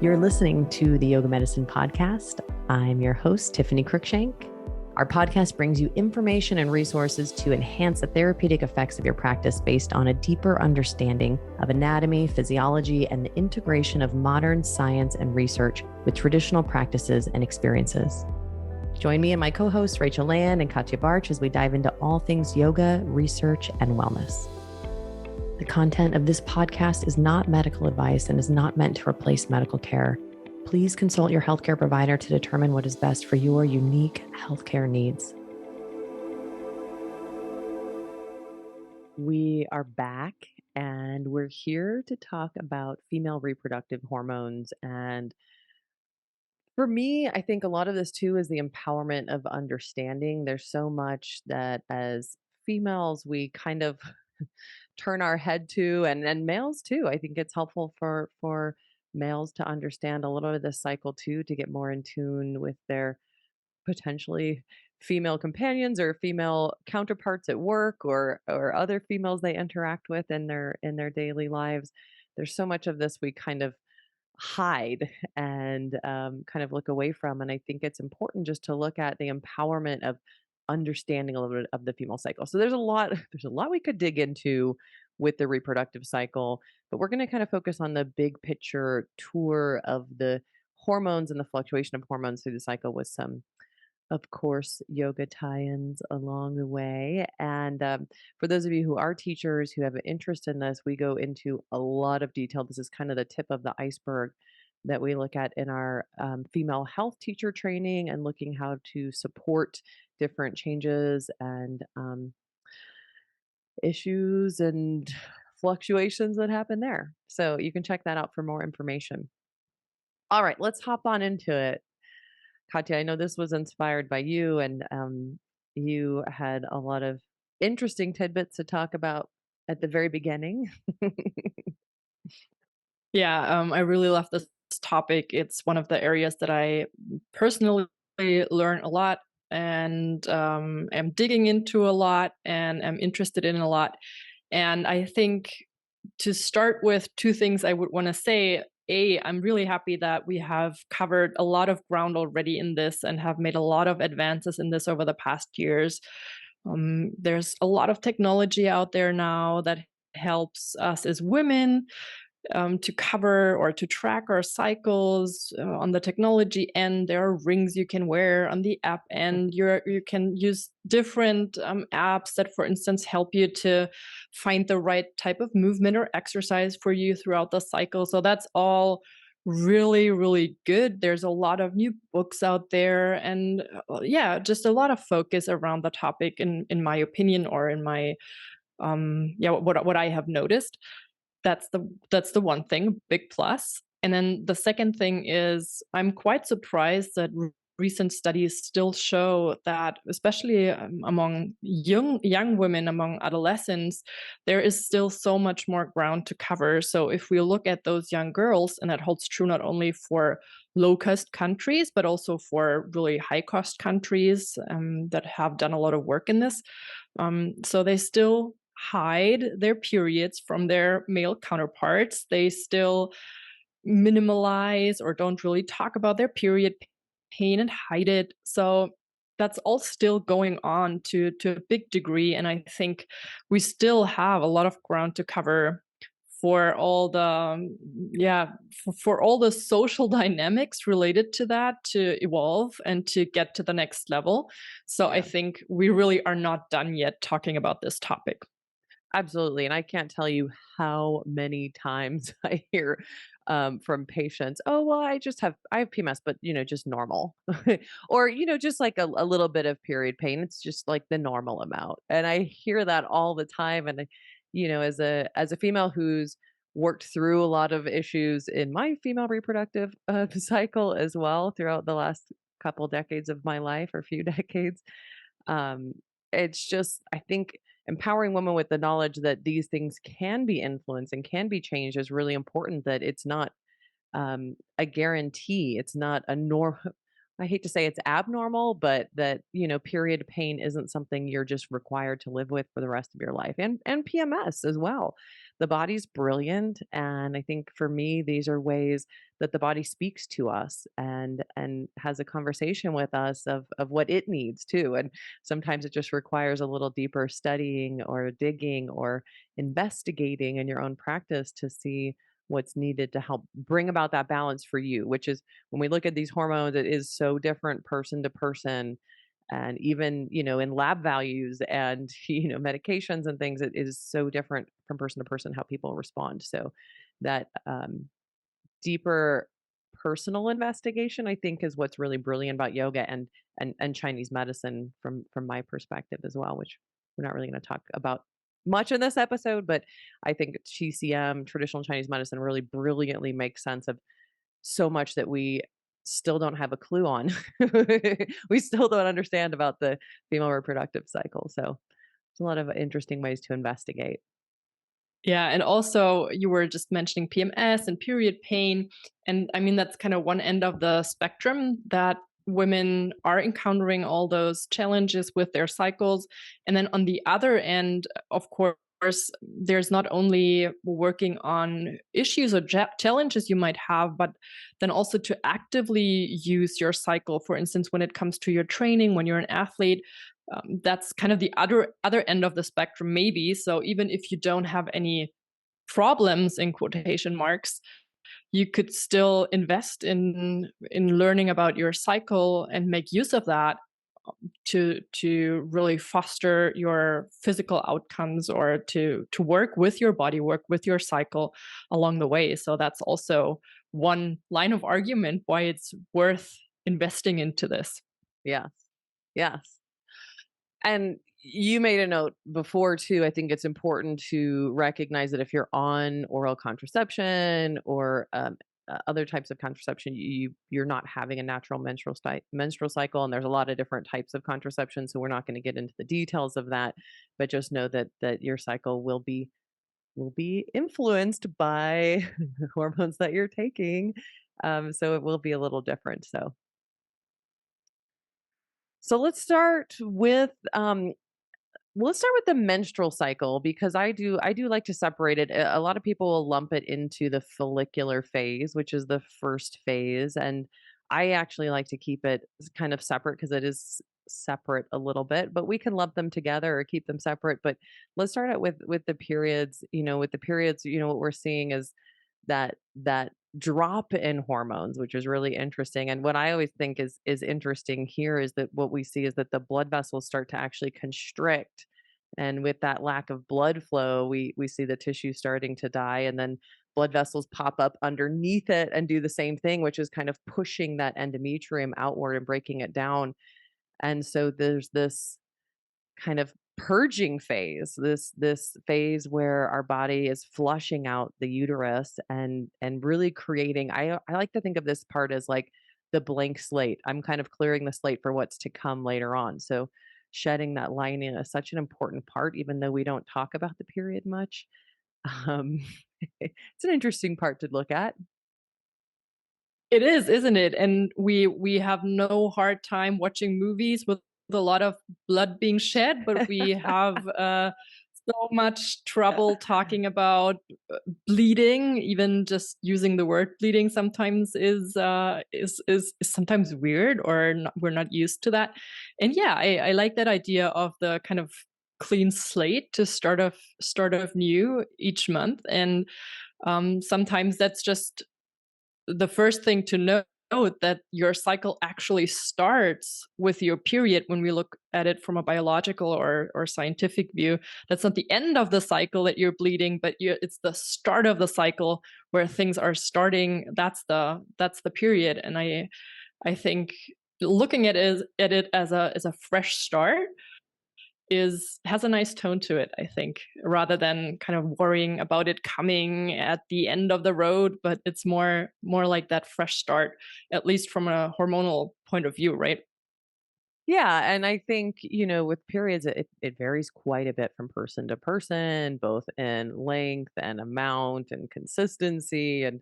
You're listening to the Yoga Medicine Podcast. I'm your host, Tiffany Cruikshank. Our podcast brings you information and resources to enhance the therapeutic effects of your practice based on a deeper understanding of anatomy, physiology, and the integration of modern science and research with traditional practices and experiences. Join me and my co-hosts, Rachel Land and Katja as we dive into all things yoga, research, and wellness. The content of this podcast is not medical advice and is not meant to replace medical care. Please consult your healthcare provider to determine what is best for your unique healthcare needs. We are back and we're here to talk about female reproductive hormones. And for me, I think a lot of this too is the empowerment of understanding. There's so much that as females, we kind of turn our head to, and males too. I think it's helpful for males to understand a little bit of this cycle too, to get more in tune with their potentially female companions or female counterparts at work or other females they interact with in their daily lives. There's so much of this we kind of hide and kind of look away from. And I think it's important just to look at the empowerment of understanding a little bit of the female cycle. So there's a lot, there's a lot we could dig into with the reproductive cycle, but we're going to kind of focus on the big picture tour of the hormones and the fluctuation of hormones through the cycle with some, of course, yoga tie-ins along the way. And for those of you who are teachers who have an interest in this, we go into a lot of detail. This is kind of the tip of the iceberg that we look at in our female health teacher training and looking how to support different changes and issues and fluctuations that happen there. So you can check that out for more information. All right, let's hop on into it. Katja, I know this was inspired by you, and you had a lot of interesting tidbits to talk about at the very beginning. Yeah, I really love this topic. It's one of the areas that I personally learn a lot and am digging into a lot and am interested in a lot. And I think to start with two things I would want to say. I'm really happy that we have covered a lot of ground already in this and have made a lot of advances in this over the past years. There's a lot of technology out there now that helps us as women to cover or to track our cycles on the technology end. There are rings you can wear on the app end. You can use different apps that, for instance, help you to find the right type of movement or exercise for you throughout the cycle. So that's all really, really good. There's a lot of new books out there, and just a lot of focus around the topic, in my opinion, or in my what I have noticed. That's the one thing, big plus. And then the second thing is I'm quite surprised that recent studies still show that, especially among young women, among adolescents, there is still so much more ground to cover. So if we look at those young girls, and that holds true not only for low-cost countries, but also for really high-cost countries that have done a lot of work in this. So they still hide their periods from their male counterparts. They still minimalize or don't really talk about their period pain and hide it. So that's all still going on to a big degree. And I think we still have a lot of ground to cover for all the for all the social dynamics related to that to evolve and to get to the next level. So I think we really are not done yet talking about this topic. Absolutely. And I can't tell you how many times I hear from patients, oh, well, I have PMS, but, just normal. Or, just like a little bit of period pain. It's just like the normal amount. And I hear that all the time. And, as a female who's worked through a lot of issues in my female reproductive cycle as well throughout the last couple decades of my life or few decades, um, it's just, I think, empowering women with the knowledge that these things can be influenced and can be changed is really important, that it's not a guarantee. It's not a I hate to say it's abnormal, but that, period pain isn't something you're just required to live with for the rest of your life, and PMS as well. The body's brilliant, and I think for me these are ways that the body speaks to us and has a conversation with us of what it needs too. And sometimes it just requires a little deeper studying or digging or investigating in your own practice to see what's needed to help bring about that balance for you, which is when we look at these hormones, it is so different person to person. And even, in lab values and, medications and things, it is so different from person to person how people respond. So that deeper personal investigation, I think, is what's really brilliant about yoga and Chinese medicine from my perspective as well, which we're not really going to talk about much in this episode, but I think TCM, traditional Chinese medicine, really brilliantly makes sense of so much that we still don't have a clue on. We still don't understand about the female reproductive cycle. So there's a lot of interesting ways to investigate. Yeah, and also you were just mentioning PMS and period pain, and I mean that's kind of one end of the spectrum that women are encountering all those challenges with their cycles. And then on the other end, of course, there's not only working on issues or challenges you might have, but then also to actively use your cycle. For instance, when it comes to your training, when you're an athlete, that's kind of the other end of the spectrum, maybe. So even if you don't have any problems in quotation marks, you could still invest in learning about your cycle and make use of that to really foster your physical outcomes or to work with your body, work with your cycle along the way. So that's also one line of argument why it's worth investing into this. Yes. Yes. And you made a note before too. I think it's important to recognize that if you're on oral contraception or other types of contraception, you're not having a natural menstrual cycle, and there's a lot of different types of contraception. So we're not going to get into the details of that, but just know that your cycle will be influenced by the hormones that you're taking. So it will be a little different. So let's start with the menstrual cycle because I do like to separate it. A lot of people will lump it into the follicular phase, which is the first phase, and I actually like to keep it kind of separate because it is separate a little bit, but we can lump them together or keep them separate. But let's start out with the periods. With the periods, what we're seeing is that drop in hormones, which is really interesting. And what I always think is interesting here is that what we see is that the blood vessels start to actually constrict. And with that lack of blood flow, we see the tissue starting to die, and then blood vessels pop up underneath it and do the same thing, which is kind of pushing that endometrium outward and breaking it down. And so there's this kind of purging phase, this phase where our body is flushing out the uterus and really creating. I like to think of this part as like the blank slate. I'm kind of clearing the slate for what's to come later on. So shedding that lining is such an important part, even though we don't talk about the period much. Um, it's an interesting part to look at. It is, isn't it? And we have no hard time watching movies with a lot of blood being shed, but we have so much trouble talking about bleeding. Even just using the word bleeding sometimes is sometimes weird, or not, we're not used to that. And yeah, I like that idea of the kind of clean slate to start off new each month. And sometimes that's just the first thing to note that your cycle actually starts with your period. When we look at it from a biological or scientific view, that's not the end of the cycle that you're bleeding, but it's the start of the cycle where things are starting. That's the period. And I think looking at it as a fresh start is has a nice tone to it, I think, rather than kind of worrying about it coming at the end of the road, but it's more like that fresh start, at least from a hormonal point of view, right? Yeah, and I think, with periods, it varies quite a bit from person to person, both in length and amount and consistency. And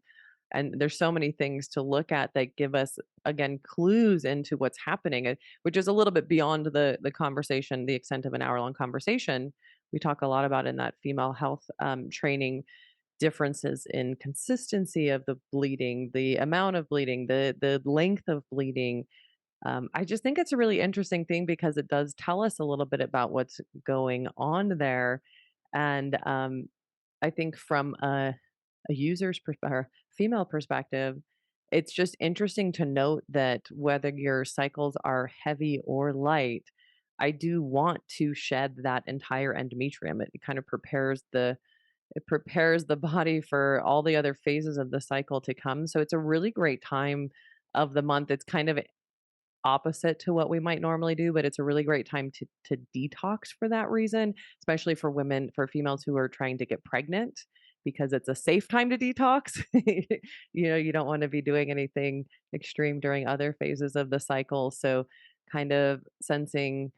And there's so many things to look at that give us, again, clues into what's happening, which is a little bit beyond the conversation, the extent of an hour-long conversation. We talk a lot about in that female health training, differences in consistency of the bleeding, the amount of bleeding, the length of bleeding. I just think it's a really interesting thing because it does tell us a little bit about what's going on there. And I think from a user's or female perspective, it's just interesting to note that whether your cycles are heavy or light, I do want to shed that entire endometrium. It kind of prepares the body for all the other phases of the cycle to come. So it's a really great time of the month. It's kind of opposite to what we might normally do, but it's a really great time to detox for that reason, especially for women, for females who are trying to get pregnant, because it's a safe time to detox. You don't want to be doing anything extreme during other phases of the cycle. So kind of sensing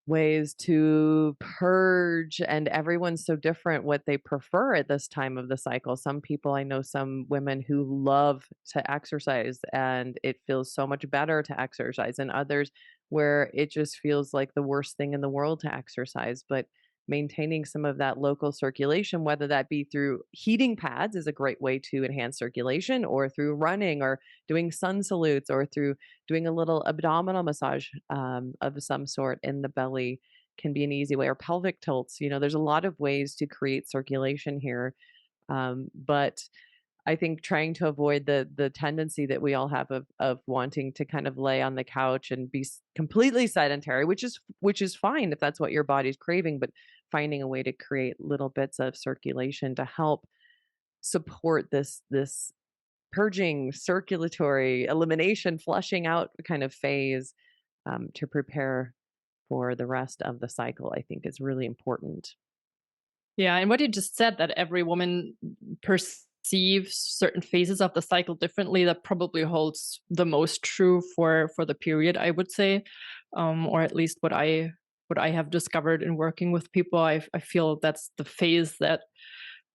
ways to purge, and everyone's so different what they prefer at this time of the cycle. Some people, I know some women who love to exercise and it feels so much better to exercise, and others where it just feels like the worst thing in the world to exercise. But maintaining some of that local circulation, whether that be through heating pads is a great way to enhance circulation, or through running, or doing sun salutes, or through doing a little abdominal massage of some sort in the belly can be an easy way, or pelvic tilts. There's a lot of ways to create circulation here. But I think trying to avoid the tendency that we all have of wanting to kind of lay on the couch and be completely sedentary, which is fine if that's what your body's craving, but finding a way to create little bits of circulation to help support this purging, circulatory, elimination, flushing out kind of phase, to prepare for the rest of the cycle, I think is really important. Yeah, and what you just said, that every woman perceives certain phases of the cycle differently, that probably holds the most true for the period, I would say, or at least what I have discovered in working with people. I feel that's the phase that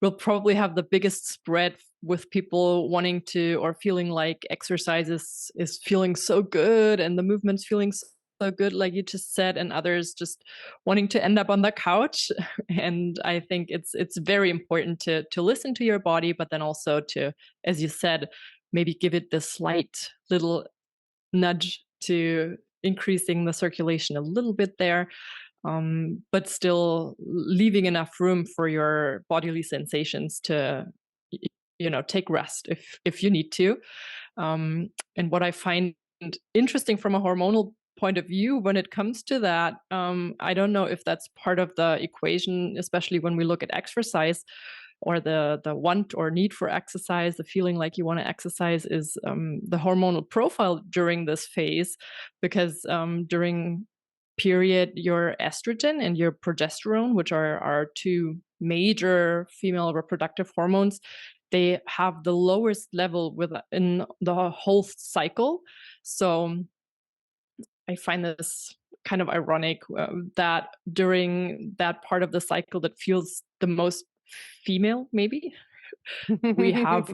will probably have the biggest spread with people wanting to or feeling like exercise is feeling so good and the movement's feeling so good, like you just said, and others just wanting to end up on the couch. And I think it's very important to listen to your body, but then also to, as you said, maybe give it this slight little nudge to increasing the circulation a little bit there, but still leaving enough room for your bodily sensations to, take rest if you need to. And what I find interesting from a hormonal point of view when it comes to that, I don't know if that's part of the equation, especially when we look at exercise, or the want or need for exercise, the feeling like you want to exercise, is the hormonal profile during this phase, because during period, your estrogen and your progesterone, which are our two major female reproductive hormones, they have the lowest level within the whole cycle. So I find this kind of ironic, that during that part of the cycle that feels the most female, maybe we have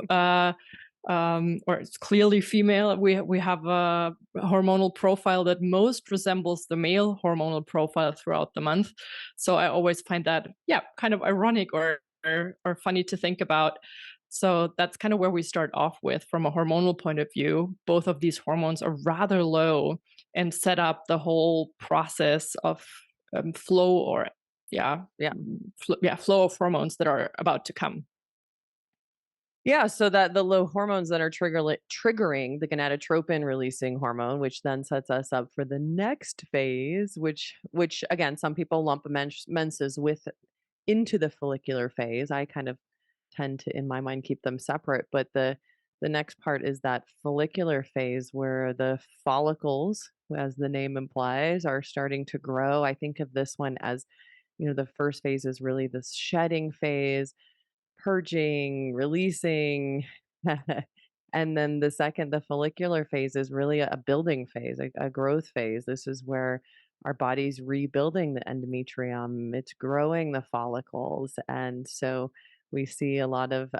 or it's clearly female. We have a hormonal profile that most resembles the male hormonal profile throughout the month. So I always find that, yeah, kind of ironic, or funny to think about. So that's kind of where we start off with from a hormonal point of view. Both of these hormones are rather low and set up the whole process of flow, or yeah, Yeah. flow of hormones that are about to come. Yeah, so that the low hormones that are triggering the gonadotropin releasing hormone, which then sets us up for the next phase, which again, some people lump menses with into the follicular phase. I kind of tend to, in my mind, keep them separate. But the next part is that follicular phase where the follicles, as the name implies, are starting to grow. I think of this one as, the first phase is really this shedding phase, purging, releasing. And then the follicular phase is really a building phase, a growth phase. This is where our body's rebuilding the endometrium, it's growing the follicles. And so we see a lot of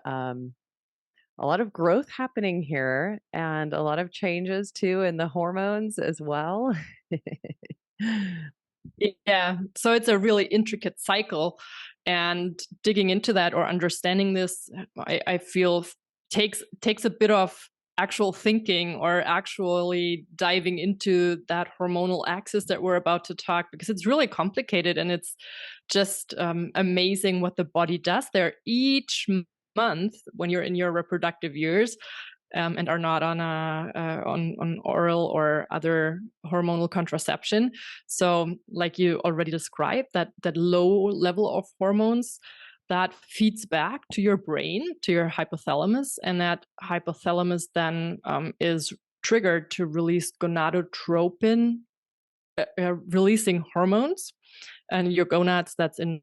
a lot of growth happening here and a lot of changes too in the hormones as well. Yeah, so it's a really intricate cycle, and digging into that or understanding this, I feel takes a bit of actual thinking or actually diving into that hormonal axis that we're about to talk, because it's really complicated and it's just amazing what the body does there each month when you're in your reproductive years, and are not on on oral or other hormonal contraception. So, like you already described, that low level of hormones that feeds back to your brain, to your hypothalamus, and that hypothalamus then is triggered to release gonadotropin, releasing hormones, and your gonads, that's in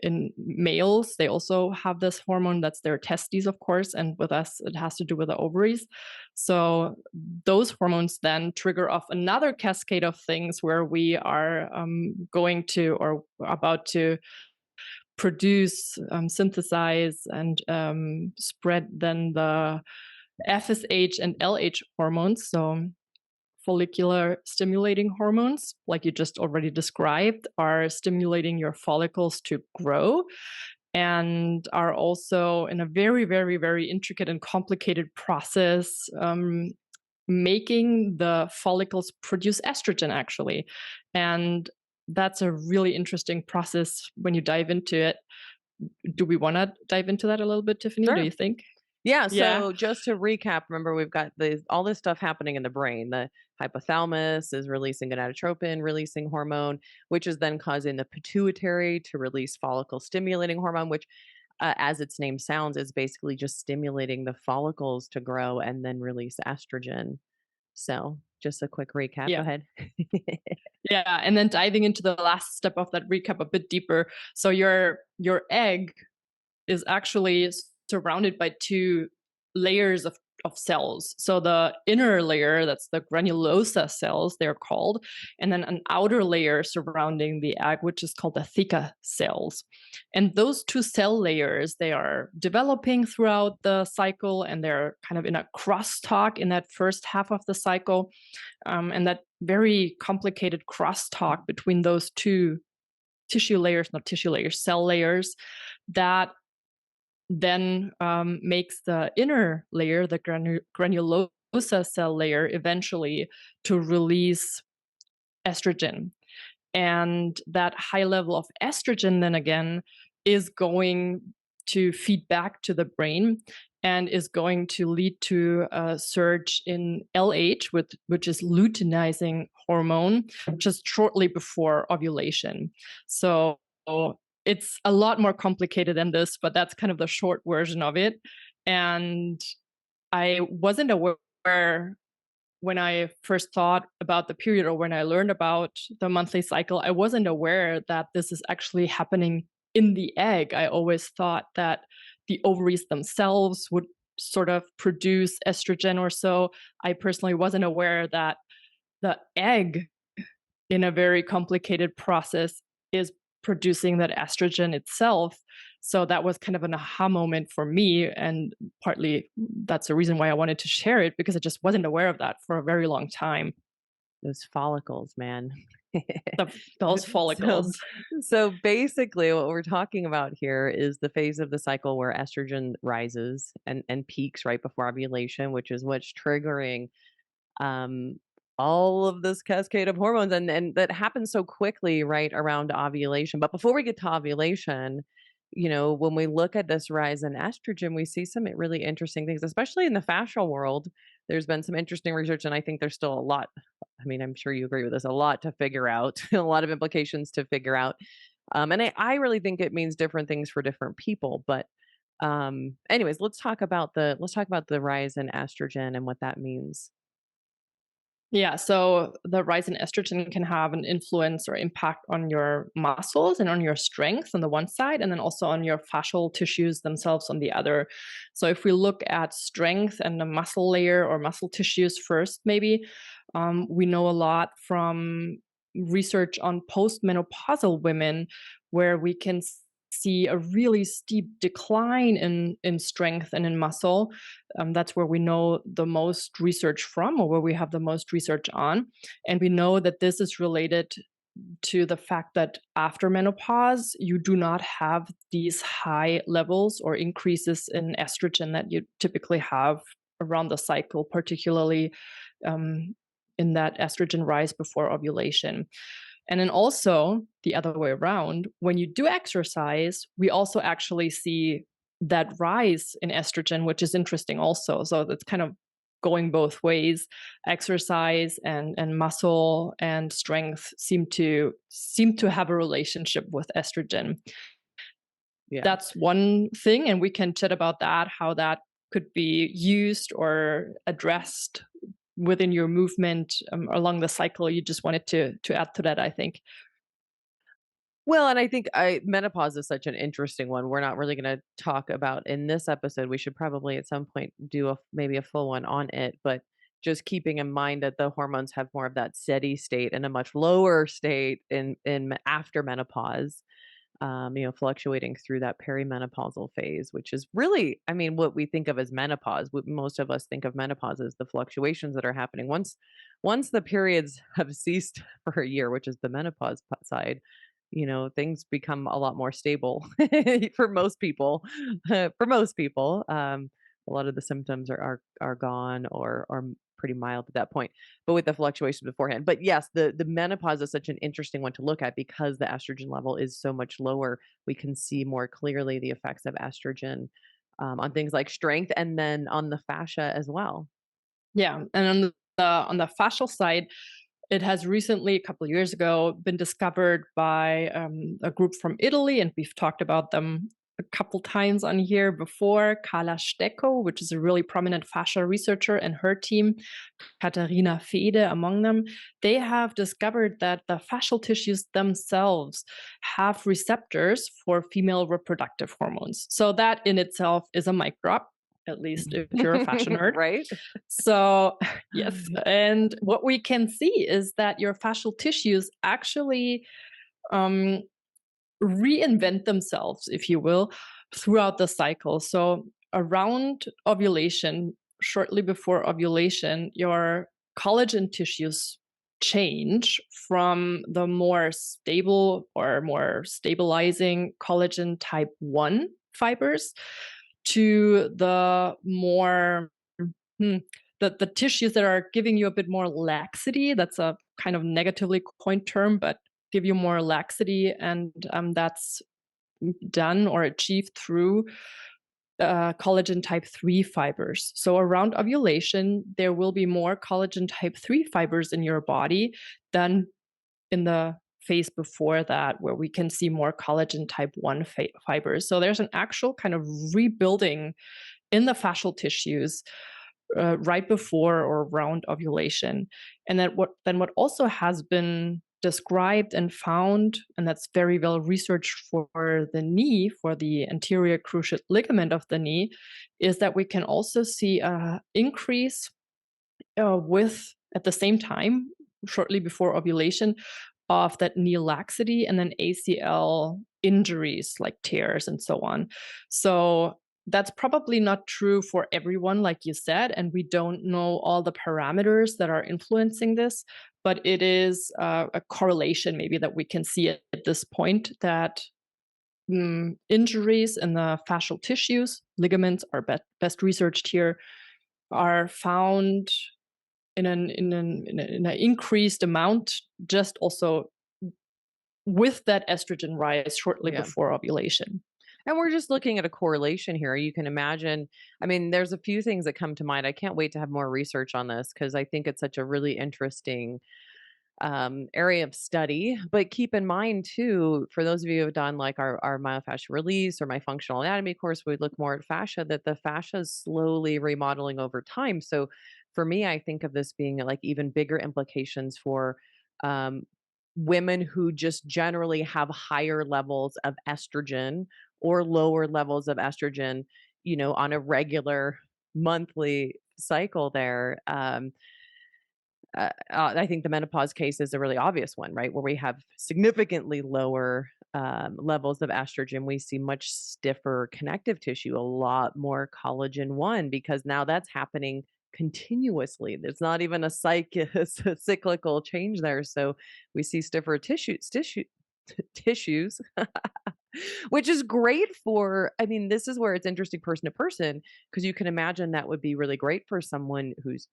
in males, they also have this hormone, that's their testes, of course, and with us it has to do with the ovaries. So those hormones then trigger off another cascade of things where we are going to or about to produce, synthesize, and spread then the FSH and LH hormones, so follicular stimulating hormones, like you just already described, are stimulating your follicles to grow and are also in a very, very, very intricate and complicated process, making the follicles produce estrogen, actually. And that's a really interesting process when you dive into it. Do we want to dive into that a little bit, Tiffany? Do Sure. you think? Yeah, Yeah. so just to recap, remember we've got all this stuff happening in the brain. The hypothalamus is releasing gonadotropin, releasing hormone, which is then causing the pituitary to release follicle stimulating hormone, which, as its name sounds, is basically just stimulating the follicles to grow and then release estrogen. So, just a quick recap. Go Yeah. ahead. Yeah, and then diving into the last step of that recap a bit deeper. So your egg is actually surrounded by two layers of cells. So the inner layer, that's the granulosa cells, they're called, and then an outer layer surrounding the egg, which is called the theca cells. And those two cell layers, they are developing throughout the cycle, and they're kind of in a crosstalk in that first half of the cycle. And that very complicated crosstalk between those two tissue layers, not tissue layers, cell layers, that then makes the inner layer, the granulosa cell layer, eventually to release estrogen. And that high level of estrogen, then again, is going to feed back to the brain and is going to lead to a surge in LH, which is luteinizing hormone, just shortly before ovulation. So it's a lot more complicated than this, but that's kind of the short version of it. And I wasn't aware when I first thought about the period or when I learned about the monthly cycle, I wasn't aware that this is actually happening in the egg. I always thought that the ovaries themselves would sort of produce estrogen or so. I personally wasn't aware that the egg, in a very complicated process, is producing that estrogen itself. So that was kind of an aha moment for me. And partly that's the reason why I wanted to share it, because I just wasn't aware of that for a very long time. Those follicles, man. Those So follicles. so basically what we're talking about here is the phase of the cycle where estrogen rises and peaks right before ovulation, which is what's triggering um, all of this cascade of hormones and that happens so quickly right around ovulation. But before we get to ovulation, when we look at this rise in estrogen, we see some really interesting things, especially in the fascial world. There's been some interesting research, and I think there's still a lot. I mean, I'm sure you agree with this, a lot to figure out, a lot of implications to figure out. And I really think it means different things for different people. But anyways, let's talk about the rise in estrogen and what that means. Yeah, so the rise in estrogen can have an influence or impact on your muscles and on your strength on the one side, and then also on your fascial tissues themselves on the other. So, if we look at strength and the muscle layer or muscle tissues first, maybe we know a lot from research on postmenopausal women, where we can see a really steep decline in strength and in muscle. That's where we know the most research from, or where we have the most research on. And we know that this is related to the fact that after menopause, you do not have these high levels or increases in estrogen that you typically have around the cycle, particularly um, in that estrogen rise before ovulation. And then also the other way around, when you do exercise, we also actually see that rise in estrogen, which is interesting also. So that's kind of going both ways. Exercise and muscle and strength seem to have a relationship with estrogen. Yeah. That's one thing, and we can chat about that, how that could be used or addressed within your movement along the cycle. You just wanted to add to that, I think. Well, and I think menopause is such an interesting one. We're not really gonna talk about in this episode. We should probably at some point do maybe a full one on it, but just keeping in mind that the hormones have more of that steady state and a much lower state after menopause. Fluctuating through that perimenopausal phase, which is really, I mean, what we think of as menopause. What most of us think of menopause as the fluctuations that are happening once the periods have ceased for a year, which is the menopause side. Things become a lot more stable for most people. For most people, a lot of the symptoms are gone or pretty mild at that point, but with the fluctuation beforehand. But yes, the menopause is such an interesting one to look at because the estrogen level is so much lower. We can see more clearly the effects of estrogen on things like strength and then on the fascia as well. Yeah, and on the fascial side, it has recently, a couple of years ago, been discovered by a group from Italy, and we've talked about them a couple times on here before. Carla Stecco, which is a really prominent fascia researcher, and her team, Katharina Fede among them, they have discovered that the fascial tissues themselves have receptors for female reproductive hormones. So that in itself is a mic drop, at least if you're a fascia nerd. Right? So, yes. And what we can see is that your fascial tissues actually um, reinvent themselves, if you will, throughout the cycle. So, around ovulation, shortly before ovulation, your collagen tissues change from the more stable or more stabilizing collagen type 1 fibers to the more Hmm. The tissues that are giving you a bit more laxity, that's a kind of negatively coined term, but give you more laxity, and that's done or achieved through collagen type 3 fibers. So around ovulation, there will be more collagen type 3 fibers in your body than in the phase before that, where we can see more collagen type 1 fibers. So there's an actual kind of rebuilding in the fascial tissues right before or around ovulation. And what also has been described and found, and that's very well researched for the knee, for the anterior cruciate ligament of the knee, is that we can also see a increase with at the same time, shortly before ovulation, of that knee laxity and then ACL injuries like tears and so on. So that's probably not true for everyone, like you said, and we don't know all the parameters that are influencing this, but it is a correlation maybe that we can see at this point that injuries in the fascial tissues, ligaments are best researched here, are found in an increased amount, just also with that estrogen rise shortly Yeah. before ovulation. And we're just looking at a correlation here. You can imagine, I mean, there's a few things that come to mind. I can't wait to have more research on this because I think it's such a really interesting area of study. But keep in mind, too, for those of you who have done like our myofascial release or my functional anatomy course, we look more at fascia, that the fascia is slowly remodeling over time. So for me, I think of this being like even bigger implications for um, women who just generally have higher levels of estrogen or lower levels of estrogen, on a regular monthly cycle there. I think the menopause case is a really obvious one, right? Where we have significantly lower levels of estrogen, we see much stiffer connective tissue, a lot more collagen 1, because now that's happening continuously. There's not even a cyclical change there. So we see stiffer tissues, which is great for, I mean, this is where it's interesting person to person, because you can imagine that would be really great for someone who's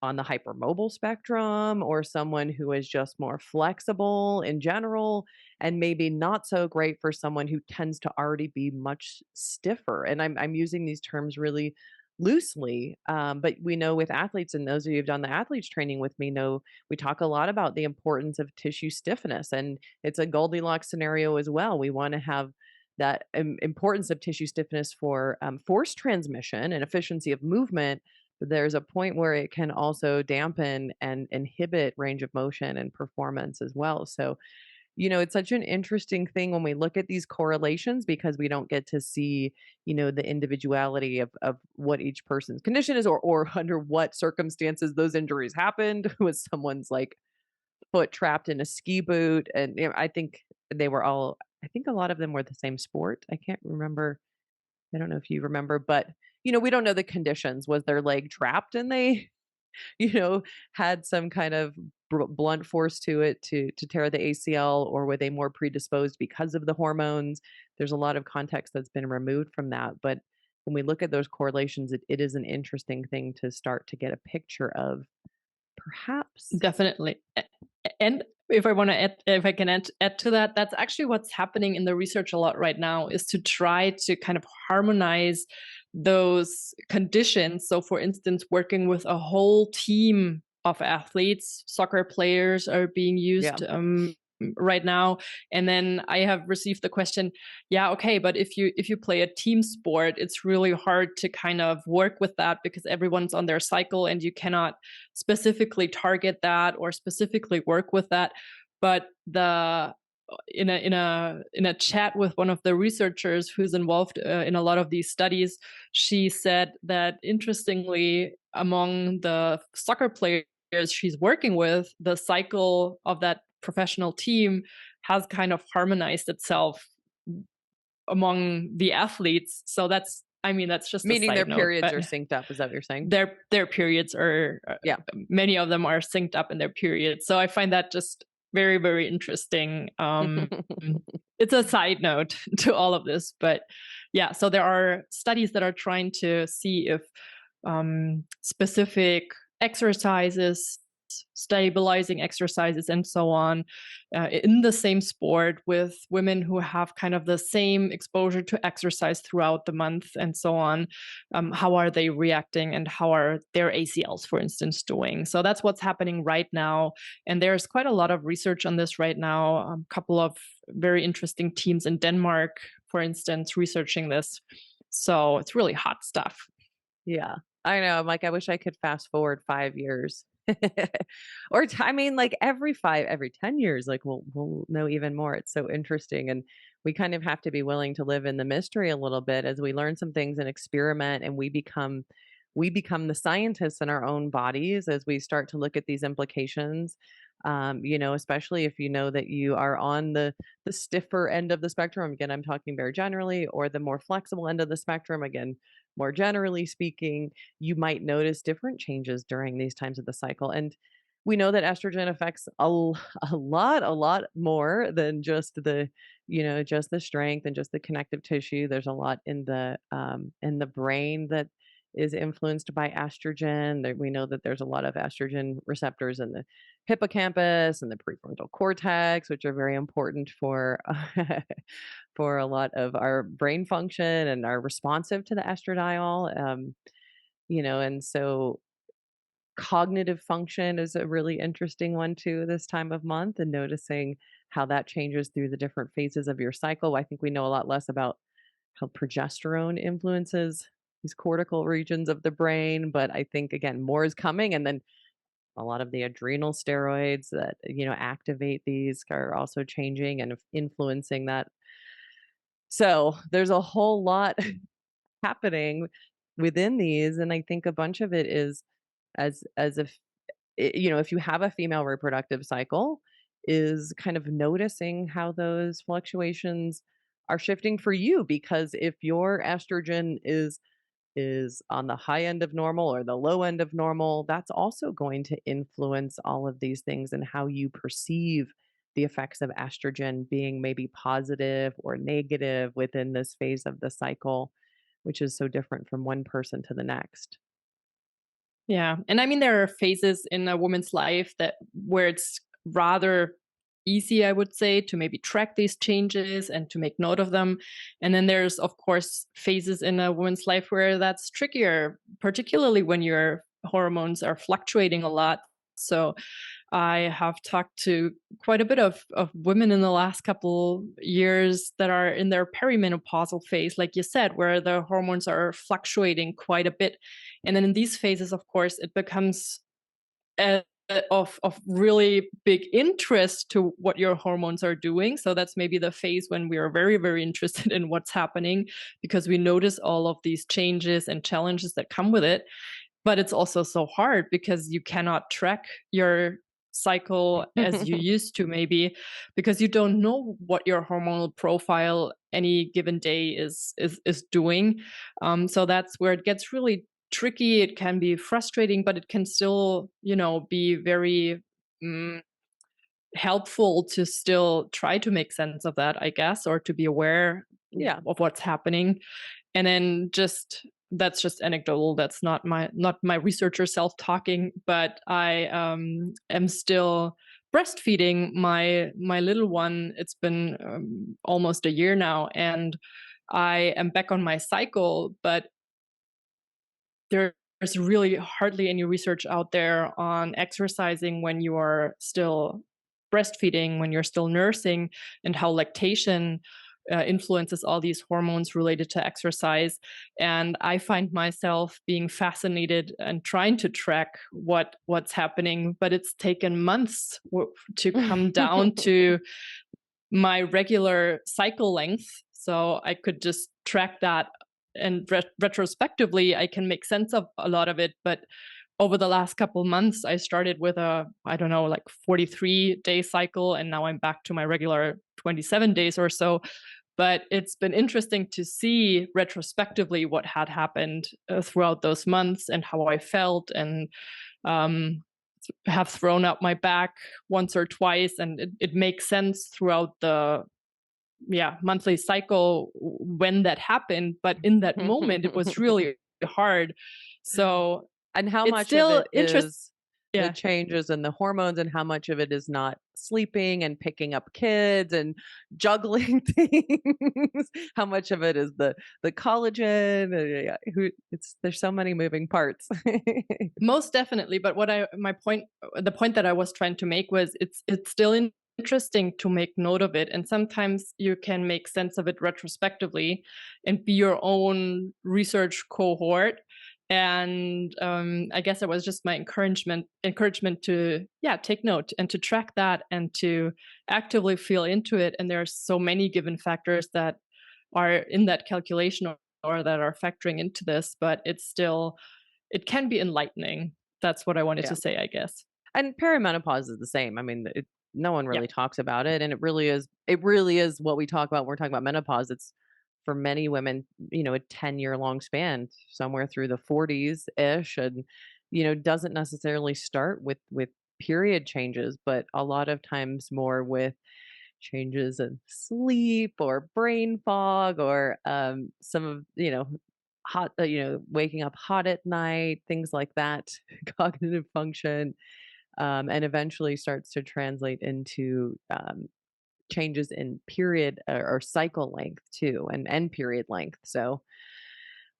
on the hypermobile spectrum or someone who is just more flexible in general, and maybe not so great for someone who tends to already be much stiffer. And I'm using these terms really loosely, but we know with athletes, and those of you who've done the athletes training with me know we talk a lot about the importance of tissue stiffness, and it's a Goldilocks scenario as well. We want to have that importance of tissue stiffness for force transmission and efficiency of movement. There's a point where it can also dampen and inhibit range of motion and performance as well. So, it's such an interesting thing when we look at these correlations, because we don't get to see, the individuality of what each person's condition is, or under what circumstances those injuries happened. Was someone's like foot trapped in a ski boot? And I think they were all, I think a lot of them were the same sport. I can't remember, I don't know if you remember, but we don't know the conditions. Was their leg trapped and they, you know, had some kind of blunt force to it to tear the ACL, or were they more predisposed because of the hormones? There's a lot of context that's been removed from that, but when we look at those correlations, it is an interesting thing to start to get a picture of, perhaps. Definitely. And if I can add to that, that's actually what's happening in the research a lot right now, is to try to kind of harmonize those conditions. So, for instance, working with a whole team of athletes, soccer players are being Yeah. used right now. And then I have received the question, yeah, okay, but if you play a team sport, it's really hard to kind of work with that because everyone's on their cycle and you cannot specifically target that or specifically work with that. But the in a chat with one of the researchers who's involved in a lot of these studies, she said that interestingly, among the soccer players she's working with, the cycle of that professional team has kind of harmonized itself among the athletes. So that's, I mean, that's just a Meaning their side note, periods but are synced up, is that what you're saying? their periods are Yeah. many of them are synced up in their periods. So I find that just very, very interesting. It's a side note to all of this, but yeah. So there are studies that are trying to see if specific exercises, stabilizing exercises, and so on, in the same sport with women who have kind of the same exposure to exercise throughout the month, and so on. How are they reacting, and how are their ACLs, for instance, doing? So that's what's happening right now. And there's quite a lot of research on this right now. A couple of very interesting teams in Denmark, for instance, researching this. So it's really hot stuff. Yeah. I know, I'm like, I wish I could fast forward 5 years. Or I mean, like, every 10 years, like, we'll know even more. It's so interesting, and we kind of have to be willing to live in the mystery a little bit as we learn some things and experiment, and we become the scientists in our own bodies as we start to look at these implications. Especially if you know that you are on the stiffer end of the spectrum. Again, I'm talking very generally, or the more flexible end of the spectrum. Again, more generally speaking, you might notice different changes during these times of the cycle. And we know that estrogen affects a lot more than just the strength and just the connective tissue. There's a lot in the brain that is influenced by estrogen. We know that there's a lot of estrogen receptors in the hippocampus and the prefrontal cortex, which are very important for for a lot of our brain function and are responsive to the estradiol. And so cognitive function is a really interesting one too this time of month, and noticing how that changes through the different phases of your cycle. I think we know a lot less about how progesterone influences these cortical regions of the brain, but I think again more is coming, and then a lot of the adrenal steroids that activate these are also changing and influencing that. So there's a whole lot happening within these, and I think a bunch of it is as if if you have a female reproductive cycle, is kind of noticing how those fluctuations are shifting for you, because if your estrogen is on the high end of normal or the low end of normal, that's also going to influence all of these things and how you perceive the effects of estrogen being maybe positive or negative within this phase of the cycle, which is so different from one person to the next. Yeah, and I mean, there are phases in a woman's life that where it's rather easy, I would say, to maybe track these changes and to make note of them. And then there's, of course, phases in a woman's life where that's trickier, particularly when your hormones are fluctuating a lot. So I have talked to quite a bit of women in the last couple years that are in their perimenopausal phase, like you said, where the hormones are fluctuating quite a bit. And then in these phases, of course, it becomes uh, of really big interest to what your hormones are doing. So that's maybe the phase when we are very, very interested in what's happening because we notice all of these changes and challenges that come with it. But it's also so hard because you cannot track your cycle as you used to maybe because you don't know what your hormonal profile any given day is doing. So that's where it gets really tricky. It can be frustrating, but it can still, be very helpful to still try to make sense of that, I guess, or to be aware Yeah. of what's happening. And then just that's just anecdotal. That's not my researcher self talking, but I am still breastfeeding my little one. It's been almost a year now, and I am back on my cycle, but there's really hardly any research out there on exercising when you are still breastfeeding, when you're still nursing, and how lactation influences all these hormones related to exercise. And I find myself being fascinated and trying to track what's happening, but it's taken months to come down to my regular cycle length. So I could just track that and retrospectively I can make sense of a lot of it. But over the last couple months, I started with a, I don't know, like 43-day cycle, and now I'm back to my regular 27 days or so. But it's been interesting to see retrospectively what had happened throughout those months and how I felt, and um, have thrown out my back once or twice, and it makes sense throughout the monthly cycle when that happened, but in that moment it was really hard. So And how it's much of still it interest is the yeah. changes in the hormones, and how much of it is not sleeping and picking up kids and juggling things? How much of it is the collagen? Yeah, who it's there's so many moving parts. Most definitely, but the point that I was trying to make was it's still interesting to make note of it, and sometimes you can make sense of it retrospectively and be your own research cohort. And I guess it was just my encouragement to take note and to track that and to actively feel into it. And there are so many given factors that are in that calculation or that are factoring into this, but it can be enlightening. That's what I wanted Yeah. to say, I guess. And perimenopause is the same. I mean, no one Yeah. really talks about it, and it really is what we talk about when we're talking about menopause. It's for many women, a 10-year long span, somewhere through the 40s-ish, and, doesn't necessarily start with period changes, but a lot of times more with changes in sleep or brain fog or, some of, hot, waking up hot at night, things like that, cognitive function, and eventually starts to translate into changes in period or cycle length too, and end period length. So,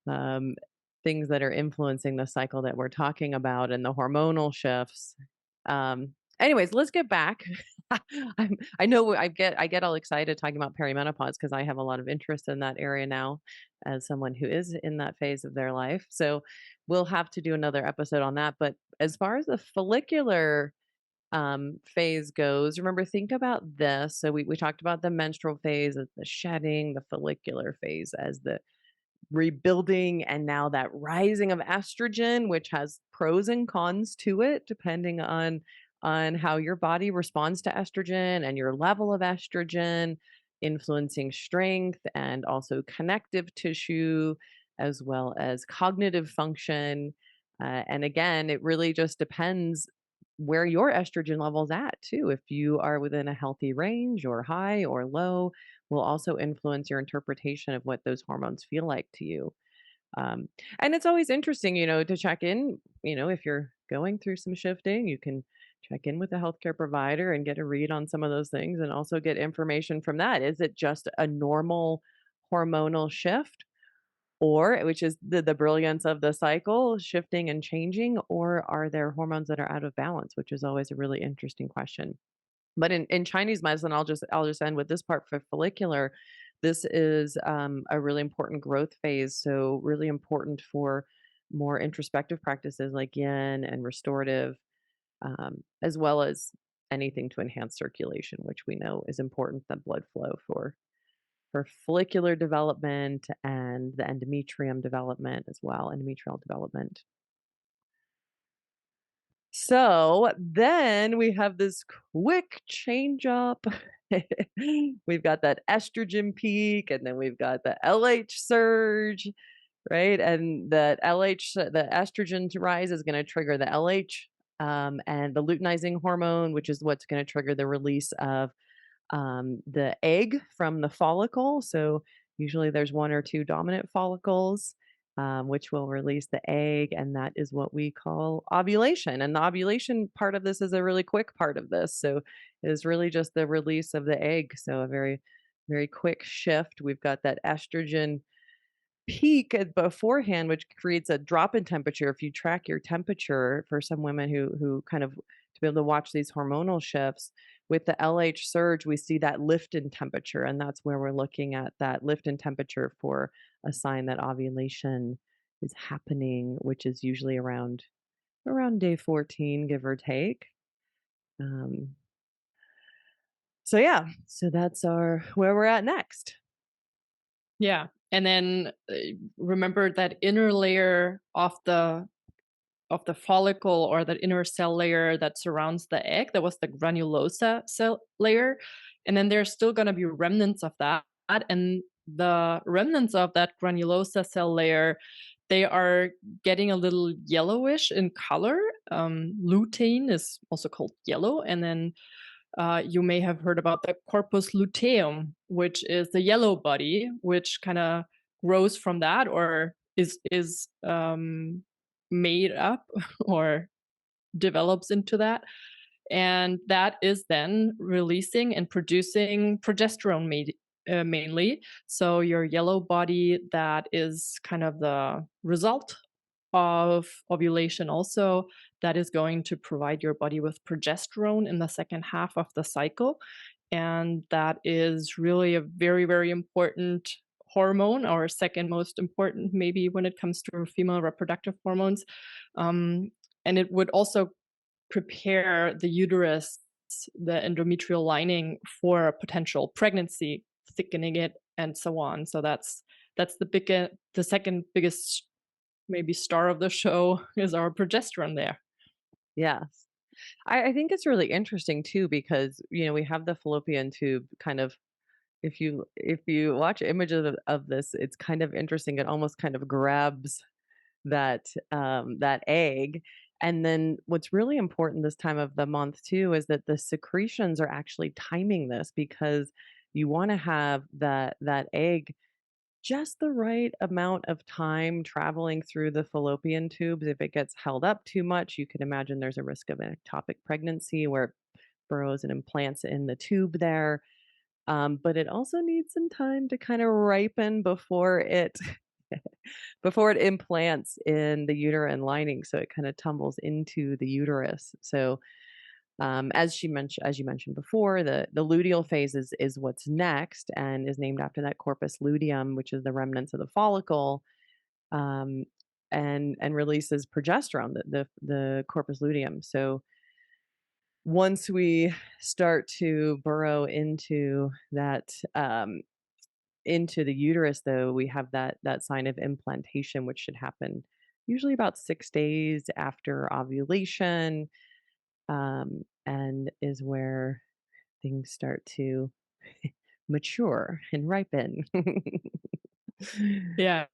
um, things that are influencing the cycle that we're talking about and the hormonal shifts. Anyways, let's get back. I know I get all excited talking about perimenopause because I have a lot of interest in that area now as someone who is in that phase of their life. So we'll have to do another episode on that. But as far as the follicular phase goes, remember, think about this. So we talked about the menstrual phase as the shedding, the follicular phase as the rebuilding, and now that rising of estrogen, which has pros and cons to it depending on on how your body responds to estrogen and your level of estrogen, influencing strength and also connective tissue, as well as cognitive function. And again, it really just depends where your estrogen level's at too. If you are within a healthy range or high or low, will also influence your interpretation of what those hormones feel like to you. Um, and it's always interesting, to check in, if you're going through some shifting, you can check in with a healthcare provider and get a read on some of those things and also get information from that. Is it just a normal hormonal shift? Or which is the brilliance of the cycle shifting and changing, or are there hormones that are out of balance, which is always a really interesting question. But in Chinese medicine, I'll just end with this part for follicular. This is a really important growth phase, so really important for more introspective practices like yin and restorative, as well as anything to enhance circulation, which we know is important, the blood flow for follicular development and the endometrium development as well, endometrial development. So then we have this quick change up. We've got that estrogen peak, and then we've got the LH surge, right? And the estrogen rise is going to trigger the LH, and the luteinizing hormone, which is what's going to trigger the release of the egg from the follicle. So usually there's one or two dominant follicles, which will release the egg, and that is what we call ovulation. And the ovulation part of this is a really quick part of this. So it is really just the release of the egg. So a very, very quick shift. We've got that estrogen peak beforehand, which creates a drop in temperature. If you track your temperature for some women who kind of to be able to watch these hormonal shifts, with the LH surge, we see that lift in temperature, and that's where we're looking at that lift in temperature for a sign that ovulation is happening, which is usually around day 14, give or take. Um, so yeah, so that's our where we're at next. Yeah, and then, remember that inner layer of the follicle, or that inner cell layer that surrounds the egg, that was the granulosa cell layer, and then there's still gonna be remnants of that, and the remnants of that granulosa cell layer, they are getting a little yellowish in color. Lutein is also called yellow, and then you may have heard about the corpus luteum, which is the yellow body, which kind of grows from that, or is made up or develops into that, and that is then releasing and producing progesterone mainly. So your yellow body, that is kind of the result of ovulation also, that is going to provide your body with progesterone in the second half of the cycle. And that is really a very, very important hormone, our second most important, maybe, when it comes to female reproductive hormones. Um, and it would also prepare the uterus, the endometrial lining, for a potential pregnancy, thickening it, and so on. So that's the second biggest, maybe, star of the show, is our progesterone there. Yes. I think it's really interesting too because, we have the fallopian tube kind of if you watch images of this, it's kind of interesting. It almost kind of grabs that egg. And then what's really important this time of the month too is that the secretions are actually timing this because you want to have that egg just the right amount of time traveling through the fallopian tubes. If it gets held up too much, you can imagine there's a risk of an ectopic pregnancy where it burrows and implants in the tube there. But it also needs some time to kind of ripen before it before it implants in the uterine lining, so it kind of tumbles into the uterus. So, as you mentioned before, the luteal phase is what's next and is named after that corpus luteum, which is the remnants of the follicle, um, and releases progesterone, the corpus luteum. So once we start to burrow into the uterus, though, we have that sign of implantation, which should happen usually about 6 days after ovulation. and is where things start to mature and ripen. Yeah.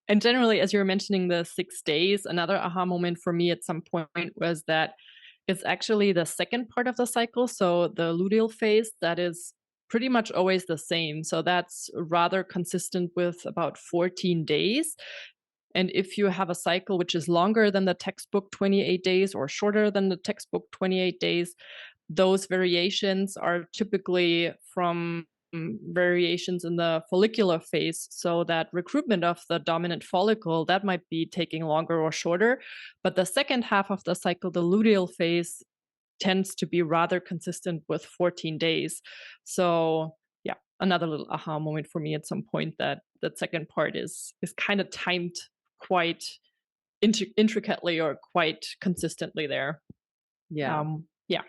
And generally, as you were mentioning the 6 days, another aha moment for me at some point was that it's actually the second part of the cycle, so the luteal phase, that is pretty much always the same. So that's rather consistent with about 14 days. And if you have a cycle which is longer than the textbook 28 days or shorter than the textbook 28 days, those variations are typically from variations in the follicular phase. So that recruitment of the dominant follicle, that might be taking longer or shorter. But the second half of the cycle, the luteal phase, tends to be rather consistent with 14 days. So yeah, another little aha moment for me at some point that that second part is kind of timed quite intricately or quite consistently there. Yeah. Yeah.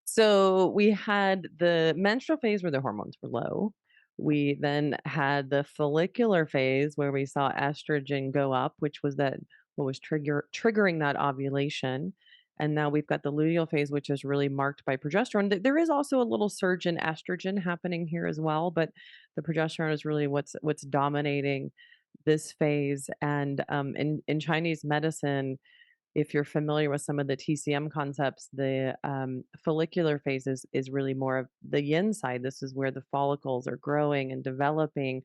So we had the menstrual phase where the hormones were low. We then had the follicular phase where we saw estrogen go up, which was that what was triggering that ovulation. And now we've got the luteal phase, which is really marked by progesterone. There is also a little surge in estrogen happening here as well, but the progesterone is really what's dominating this phase. And in Chinese medicine, if you're familiar with some of the TCM concepts, the follicular phase is really more of the yin side. This is where the follicles are growing and developing,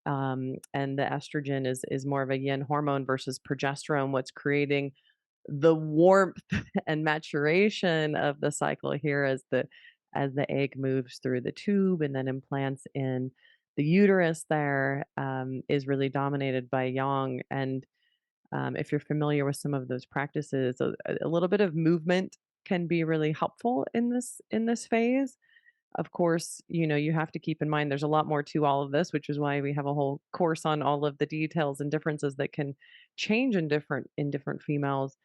and the estrogen is more of a yin hormone versus progesterone. What's creating the warmth and maturation of the cycle here as the egg moves through the tube and then implants in the uterus. There is really dominated by yang. And if you're familiar with some of those practices, a little bit of movement can be really helpful in this phase. Of course, you have to keep in mind there's a lot more to all of this, which is why we have a whole course on all of the details and differences that can change in different females.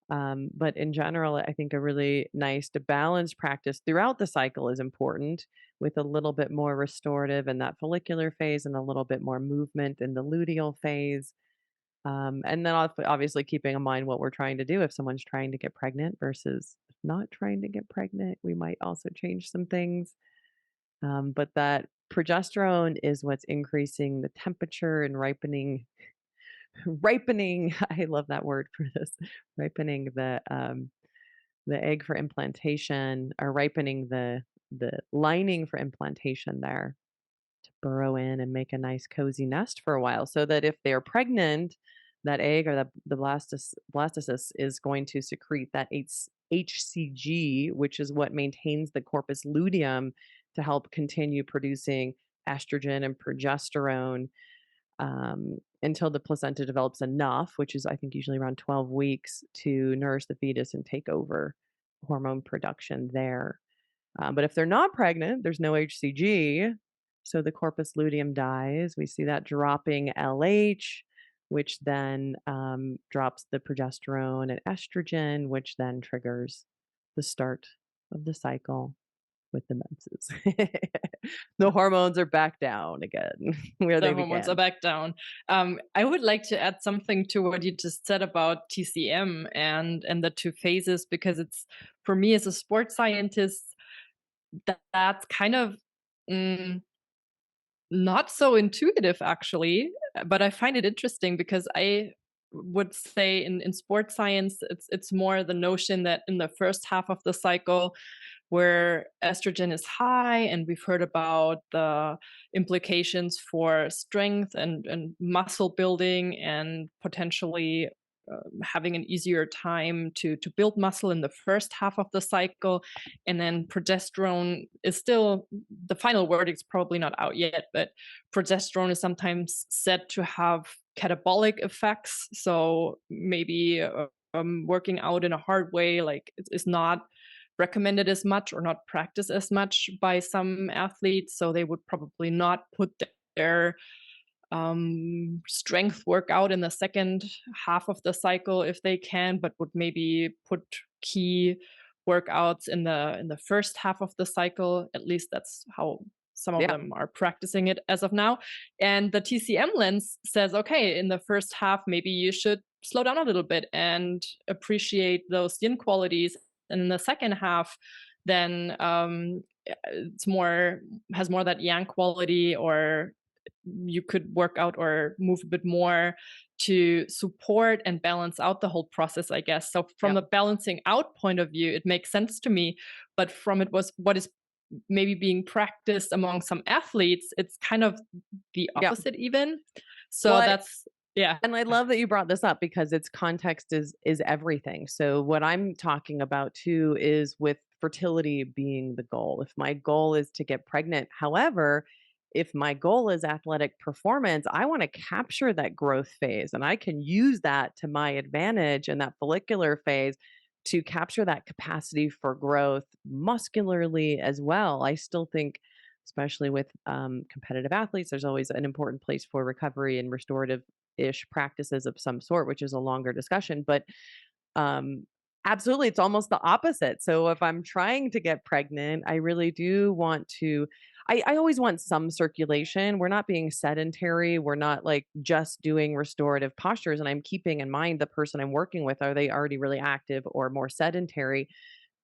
But in general, I think a really nice to balanced practice throughout the cycle is important, with a little bit more restorative in that follicular phase and a little bit more movement in the luteal phase. And then obviously keeping in mind what we're trying to do. If someone's trying to get pregnant versus not trying to get pregnant, we might also change some things. But that progesterone is what's increasing the temperature and ripening. I love that word for this, ripening the egg for implantation, or ripening the lining for implantation there, to burrow in and make a nice cozy nest for a while, so that if they're pregnant, that egg or the blastocyst is going to secrete that HCG, which is what maintains the corpus luteum to help continue producing estrogen and progesterone, until the placenta develops enough, which is, I think, usually around 12 weeks, to nourish the fetus and take over hormone production there. But if they're not pregnant, there's no HCG, so the corpus luteum dies. We see that dropping LH, which then drops the progesterone and estrogen, which then triggers the start of the cycle with the menses. The hormones are back down again where The they hormones are began. back down. I would like to add something to what you just said about TCM and the two phases, because it's, for me as a sports scientist, that's kind of mm, not so intuitive actually, but I find it interesting because I would say in sports science it's more the notion that in the first half of the cycle where estrogen is high, and we've heard about the implications for strength and muscle building and potentially having an easier time to build muscle in the first half of the cycle. And then progesterone is still, the final wording's probably not out yet, but progesterone is sometimes said to have catabolic effects. So maybe working out in a hard way, like, is not recommended as much or not practiced as much by some athletes. So they would probably not put their strength workout in the second half of the cycle if they can, but would maybe put key workouts in the first half of the cycle. At least that's how some of Yeah. them are practicing it as of now. And the TCM lens says, okay, in the first half, maybe you should slow down a little bit and appreciate those yin qualities And in the second half, then it's more has more that yang quality, or you could work out or move a bit more to support and balance out the whole process, I guess. So from Yep. a balancing out point of view, it makes sense to me. But from it was what is maybe being practiced among some athletes, it's kind of the Yep. opposite even. So Well, that's yeah. and I love that you brought this up because its context is everything. So what I'm talking about too is with fertility being the goal. If my goal is to get pregnant, however, if my goal is athletic performance, I want to capture that growth phase and I can use that to my advantage in that follicular phase to capture that capacity for growth muscularly as well. I still think especially with competitive athletes, there's always an important place for recovery and restorative ish practices of some sort, which is a longer discussion. But um, absolutely, it's almost the opposite. So if I'm trying to get pregnant, I really do want to. I always want some circulation. We're not being sedentary. We're not like just doing restorative postures. And I'm keeping in mind the person I'm working with. Are they already really active or more sedentary?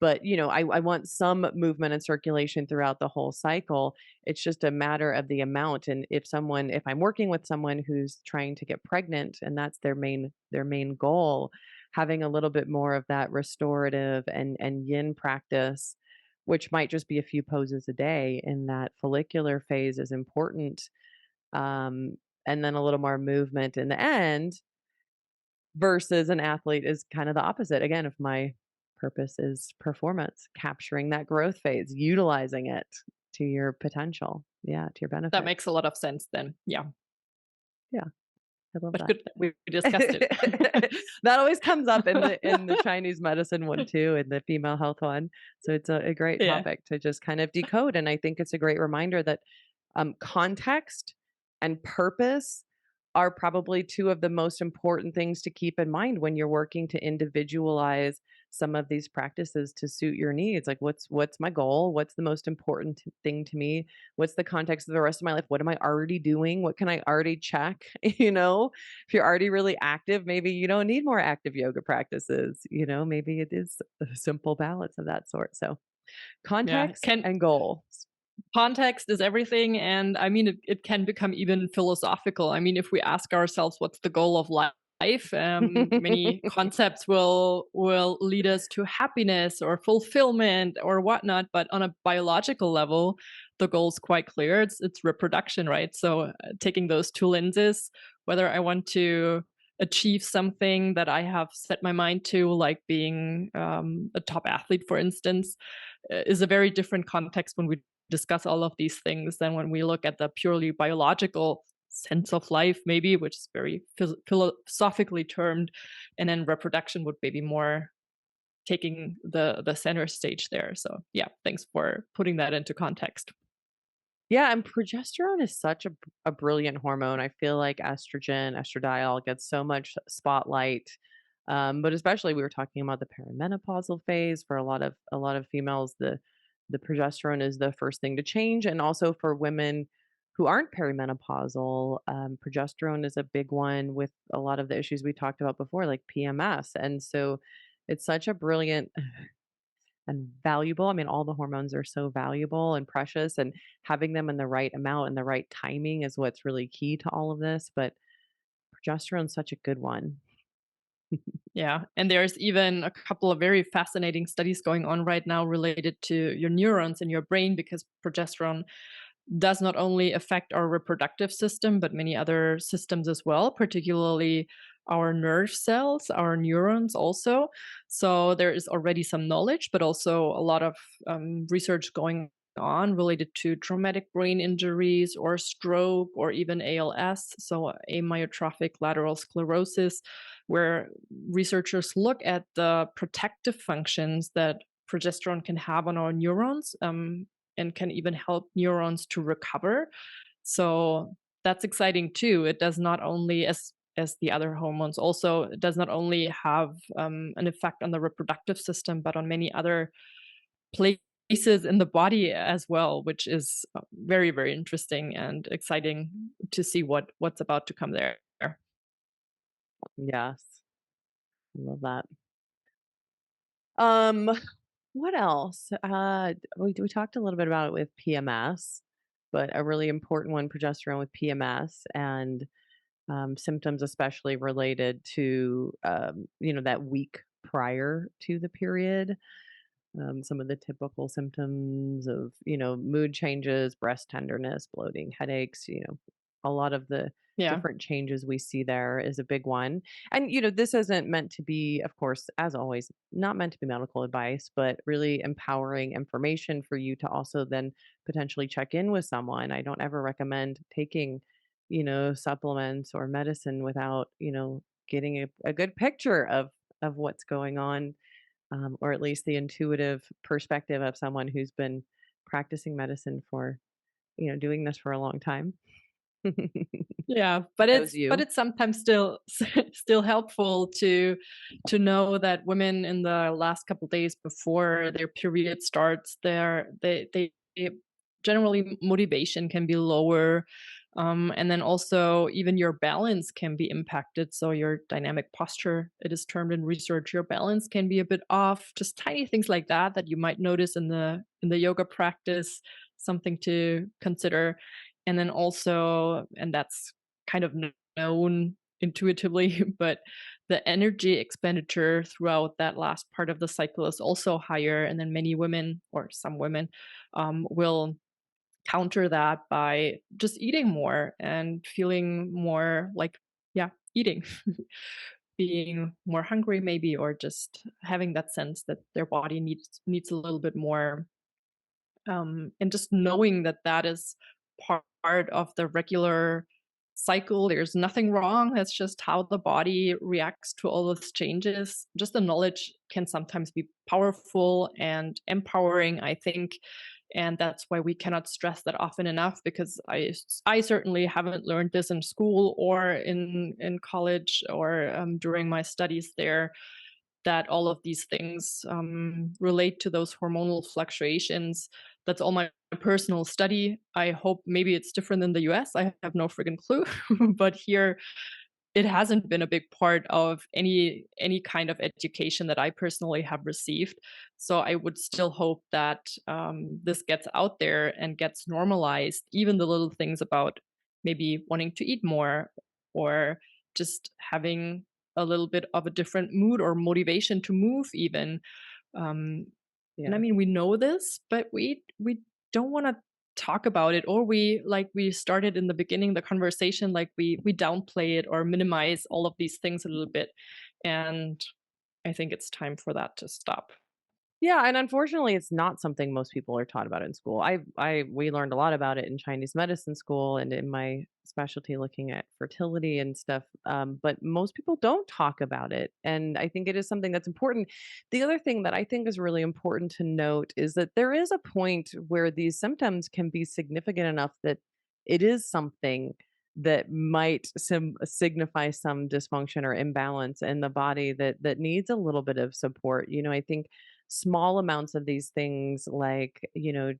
But, I want some movement and circulation throughout the whole cycle. It's just a matter of the amount, and if I'm working with someone who's trying to get pregnant and that's their main goal, having a little bit more of that restorative and yin practice, which might just be a few poses a day in that follicular phase is important, um, and then a little more movement in the end versus an athlete is kind of the opposite. Again, if my purpose is performance, capturing that growth phase, utilizing it to your potential. Yeah, to your That benefit. makes a lot of sense then. Yeah. Yeah, I love But that. good that we discussed it. That always comes up in the Chinese medicine one too, in the female health one. So it's a great Yeah. topic to just kind of decode. And I think it's a great reminder that context and purpose are probably two of the most important things to keep in mind when you're working to individualize some of these practices to suit your needs. Like what's my goal? What's the most important thing to me? What's the context of the rest of my life? What am I already doing? What can I already check? If you're already really active, maybe you don't need more active yoga practices. Maybe it is a simple balance of that sort. So Yeah. context Can and goal. context is everything, and I mean it can become even philosophical. I mean, if we ask ourselves what's the goal of life, many concepts will lead us to happiness or fulfillment or whatnot. But on a biological level, the goal's quite clear. It's reproduction, right? So taking those two lenses, whether I want to achieve something that I have set my mind to, like being a top athlete, for instance, is a very different context when we discuss all of these things than when we look at the purely biological sense of life, maybe, which is very philosophically termed, and then reproduction would maybe more taking the center stage there. So yeah, thanks for putting that into context. Yeah, and progesterone is such a brilliant hormone. I feel like estrogen, estradiol gets so much spotlight, but especially we were talking about the perimenopausal phase for a lot of females. The progesterone is the first thing to change, and also for women who aren't perimenopausal, progesterone is a big one with a lot of the issues we talked about before, like PMS. And so, it's such a brilliant and valuable. I mean, all the hormones are so valuable and precious, and having them in the right amount and the right timing is what's really key to all of this. But progesterone's such a good one. Yeah, and there's even a couple of very fascinating studies going on right now related to your neurons in your brain, because progesterone does not only affect our reproductive system, but many other systems as well, particularly our nerve cells, our neurons also. So there is already some knowledge, but also a lot of research going on related to traumatic brain injuries or stroke or even ALS, so amyotrophic lateral sclerosis, where researchers look at the protective functions that progesterone can have on our neurons, and can even help neurons to recover. So that's exciting too. It does not only, as the other hormones, also it does not only have an effect on the reproductive system, but on many other places in the body as well, which is very very interesting and exciting to see what's about to come there. Yes, I love that. Um, what else? We talked a little bit about it with PMS, but a really important one, progesterone with PMS and symptoms, especially related to that week prior to the period. Some of the typical symptoms of, mood changes, breast tenderness, bloating, headaches, a lot of the Yeah. different changes we see there is a big one. And, this isn't meant to be, of course, as always, not meant to be medical advice, but really empowering information for you to also then potentially check in with someone. I don't ever recommend taking, supplements or medicine without, getting a good picture of what's going on, or at least the intuitive perspective of someone who's been practicing medicine for, doing this for a long time. Yeah, but Knows but you. it's sometimes still still helpful to know that women in the last couple days before their period starts, they generally motivation can be lower, and then also even your balance can be impacted. So your dynamic posture, it is termed in research, your balance can be a bit off. Just tiny things like that that you might notice in the yoga practice, something to consider. And then also, and that's kind of known intuitively, but the energy expenditure throughout that last part of the cycle is also higher. And then many women, or some women, will counter that by just eating more and feeling more like, yeah, eating, being more hungry maybe, or just having that sense that their body needs a little bit more, and just knowing that that is part of the regular cycle. There's nothing wrong. That's just how the body reacts to all those changes. Just the knowledge can sometimes be powerful and empowering, I think. And that's why we cannot stress that often enough, because I certainly haven't learned this in school or in college or during my studies there, that all of these things relate to those hormonal fluctuations. That's all my personal study. I hope maybe it's different in the US. I have no friggin' clue. But here, it hasn't been a big part of any kind of education that I personally have received. So I would still hope that this gets out there and gets normalized, even the little things about maybe wanting to eat more, or just having a little bit of a different mood or motivation to move even. Um, and I Yeah. mean, we know this, but we don't wanna talk about it, or we, like we started in the beginning, the conversation, like we downplay it or minimize all of these things a little bit, and I think it's time for that to stop. Yeah, and unfortunately, it's not something most people are taught about in school. We learned a lot about it in Chinese medicine school and in my specialty looking at fertility and stuff, but most people don't talk about it, and I think it is something that's important. The other thing that I think is really important to note is that there is a point where these symptoms can be significant enough that it is something that might signify some dysfunction or imbalance in the body that needs a little bit of support. I think small amounts of these things like,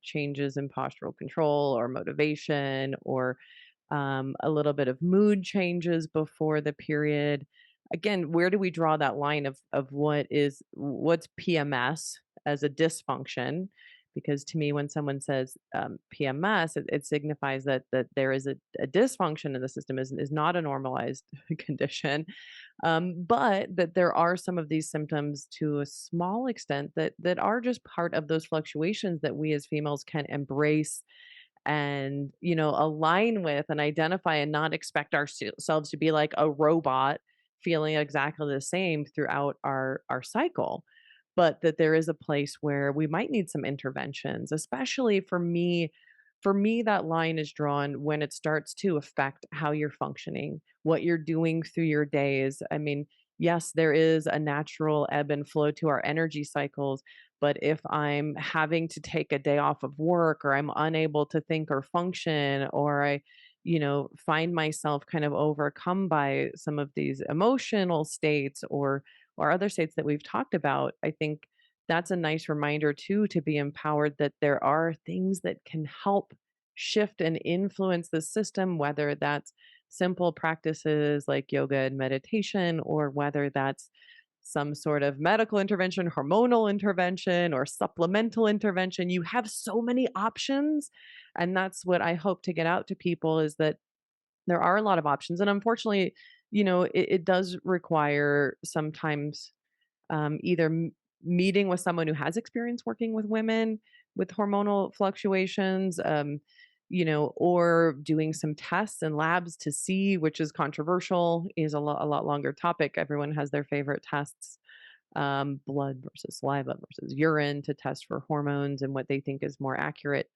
changes in postural control or motivation or a little bit of mood changes before the period. Again, where do we draw that line of what's PMS as a dysfunction? Because to me, when someone says PMS, it signifies that there is a dysfunction in the system, is not a normalized condition, but that there are some of these symptoms to a small extent that are just part of those fluctuations that we as females can embrace and, align with and identify and not expect ourselves to be like a robot feeling exactly the same throughout our cycle. But that there is a place where we might need some interventions, especially for me. For me, that line is drawn when it starts to affect how you're functioning, what you're doing through your days. I mean, yes, there is a natural ebb and flow to our energy cycles, but if I'm having to take a day off of work or I'm unable to think or function, or I, find myself kind of overcome by some of these emotional states or other states that we've talked about, I think that's a nice reminder too to be empowered that there are things that can help shift and influence the system, whether that's simple practices like yoga and meditation, or whether that's some sort of medical intervention, hormonal intervention, or supplemental intervention. You have so many options. And that's what I hope to get out to people is that there are a lot of options. And unfortunately, it does require sometimes either meeting with someone who has experience working with women with hormonal fluctuations, or doing some tests and labs to see, which is controversial, is a lot longer topic. Everyone has their favorite tests, blood versus saliva versus urine to test for hormones and what they think is more accurate.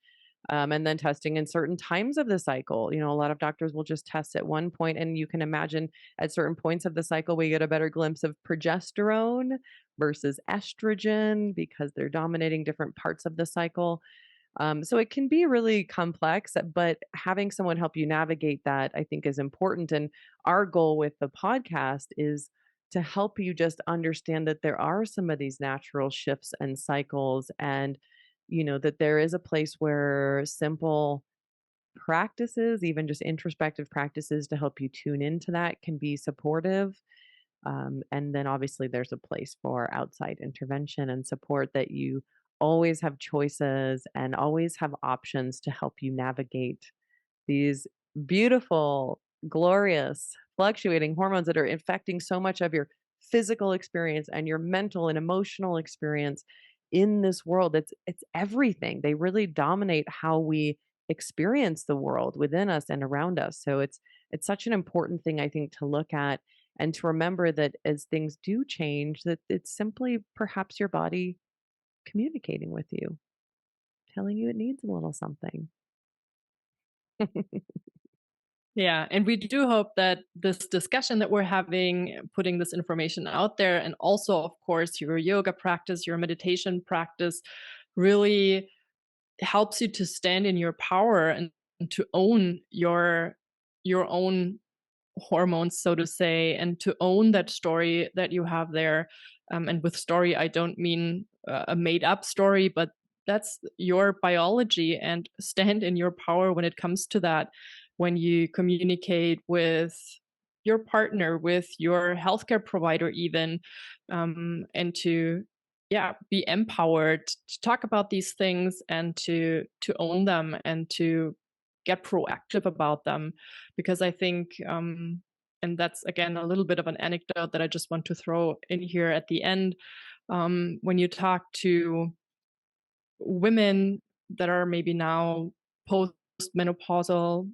And then testing in certain times of the cycle. A lot of doctors will just test at one point, and you can imagine at certain points of the cycle, we get a better glimpse of progesterone versus estrogen because they're dominating different parts of the cycle. So it can be really complex, but having someone help you navigate that, I think, is important. And our goal with the podcast is to help you just understand that there are some of these natural shifts and cycles, and that there is a place where simple practices, even just introspective practices to help you tune into that, can be supportive. And then obviously there's a place for outside intervention and support, that you always have choices and always have options to help you navigate these beautiful, glorious, fluctuating hormones that are affecting so much of your physical experience and your mental and emotional experience in this world. It's everything. They really dominate how we experience the world within us and around us. So it's such an important thing, I think, to look at and to remember that as things do change, that it's simply perhaps your body communicating with you, telling you it needs a little something. Yeah, and we do hope that this discussion that we're having, putting this information out there, and also, of course, your yoga practice, your meditation practice, really helps you to stand in your power and to own your own hormones, so to say, and to own that story that you have there. And with story, I don't mean a made up story, but that's your biology, and stand in your power when it comes to that. When you communicate with your partner, with your healthcare provider, even, and to yeah, be empowered to talk about these things and to own them and to get proactive about them, because I think, and that's again a little bit of an anecdote that I just want to throw in here at the end. When you talk to women that are maybe now post-menopausal,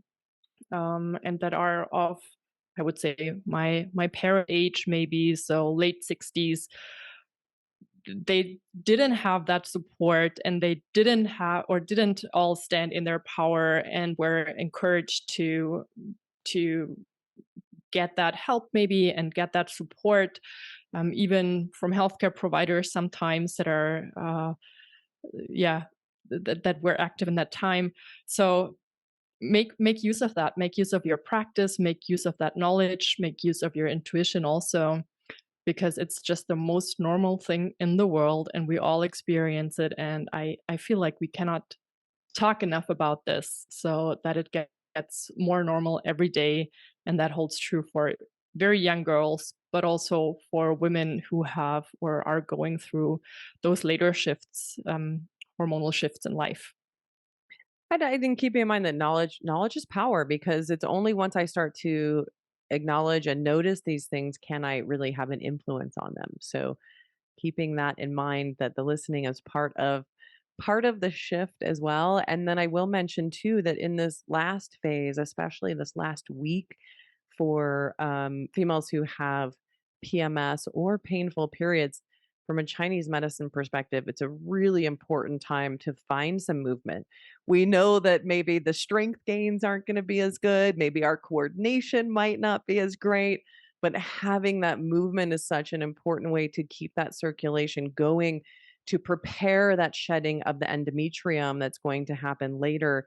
and that are of, I would say, my parent age, maybe so late 60s, they didn't have that support, and they didn't have, or didn't all stand in their power and were encouraged to get that help maybe and get that support, even from healthcare providers sometimes that are yeah, that were active in that time. So make use of that, make use of your practice, make use of that knowledge, make use of your intuition also, because it's just the most normal thing in the world and we all experience it. And I feel like we cannot talk enough about this so that it gets more normal every day. And that holds true for very young girls, but also for women who have or are going through those later shifts, hormonal shifts in life. And I think keeping in mind that knowledge is power, because it's only once I start to acknowledge and notice these things can I really have an influence on them. So keeping that in mind, that the listening is part of the shift as well. And then I will mention too that in this last phase, especially this last week, for females who have PMS or painful periods, from a Chinese medicine perspective, it's a really important time to find some movement. We know that maybe the strength gains aren't going to be as good, maybe our coordination might not be as great, but having that movement is such an important way to keep that circulation going, to prepare that shedding of the endometrium that's going to happen later.